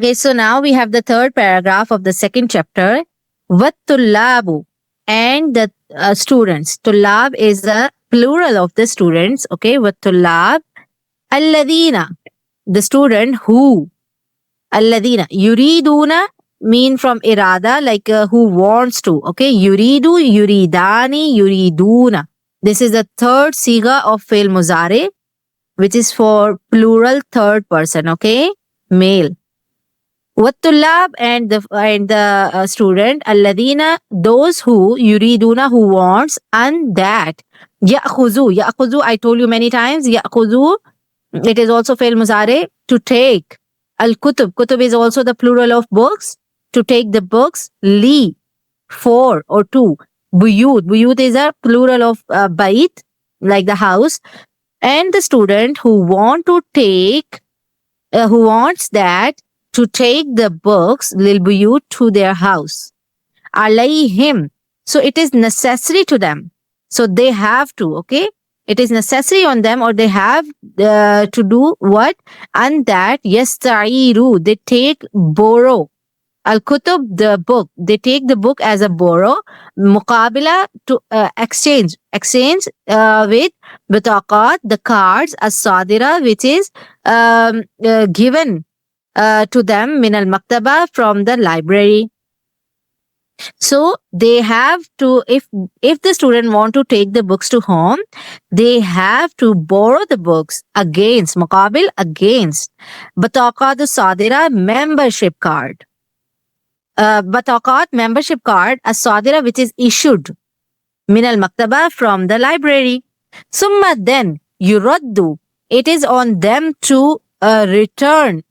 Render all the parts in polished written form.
Okay, so now we have the third paragraph of the second chapter. Wat-tullabu, and the students. Tullab is the plural of the students. Okay, wat-tullab. Alladina, the student who. Alladina. Yuriduna mean from irada, like who wants to. Okay, yuridu, yuridani, yuriduna. This is the third siga of fi'l muzare, which is for plural third person. Okay, male. Wattulab, and the student. Alladina, those who. Yuriduna, who wants. And that. Ya'khuzu. Ya'khuzu, I told you many times. Ya'khuzu, it is also fi'l muzare, to take. Al-kutub. Kutub is also the plural of books. To take the books. Li, for or to. Buyut. Buyut is a plural of bait, like the house. And the student who want to take, who wants that, to take the books, lil buyut, to their house. Alayhim. So it is necessary to them. So they have to, okay? It is necessary on them, or they have to do what? And that, yasta'iru, they take, borrow. Al-kutub, the book. They take the book as a borrow. Muqabila, to exchange. Exchange with bitaqat, the cards. As-sadira, which is given to them min al-maktaba, from the library. So they have to, if the student want to take the books to home, they have to borrow the books against, muqabil, against bataqat as-sadira, membership card. Bataqat, membership card, as-sadira, which is issued min al-maktaba, from the library. Summa, then, yuraddu, it is on them to return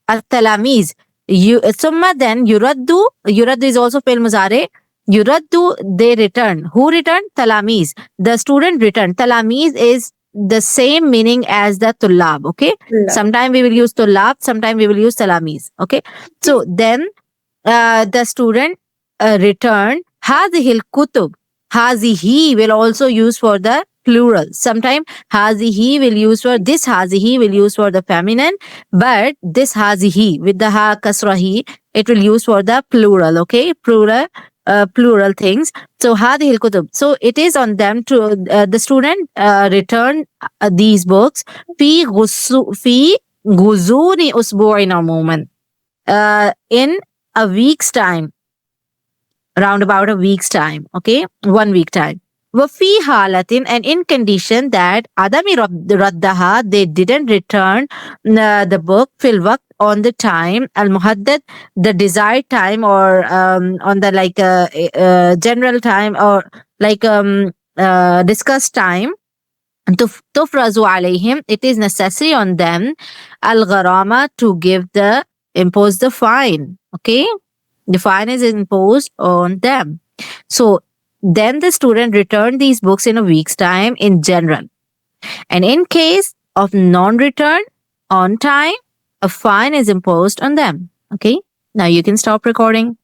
al-talamiz. Summa, then, yuraddu is also fi'l muzare. Yuraddu, they return. Who return? Talamiz. The student return. Talamiz is the same meaning as the tullab. Okay. Sometimes we will use tullab, sometimes we will use talamiz. Okay. So then the student return hadhil kutub. Hazihi will also use for the plural. Sometimes hazihi will use for, this hazihi will use for the feminine, but this hazihi with the ha kasrahi, it will use for the plural. Okay, plural things. So hadhil kutub. So it is on them to the student return these books fi guzuri usbu'in umuman, in a week's time, round about a week's time. Okay, 1 week time. Wafi halatin, and in condition that adami raddaha, they didn't return the book fil waqt, on the time, al muhaddad, the desired time, or on the like general time, or like discussed time. Tufrazu alayhim, it is necessary on them, al gharama, to impose the fine. Okay, the fine is imposed on them. So then the student returned these books in a week's time in general. And in case of non-return on time, a fine is imposed on them. Okay, now you can stop recording.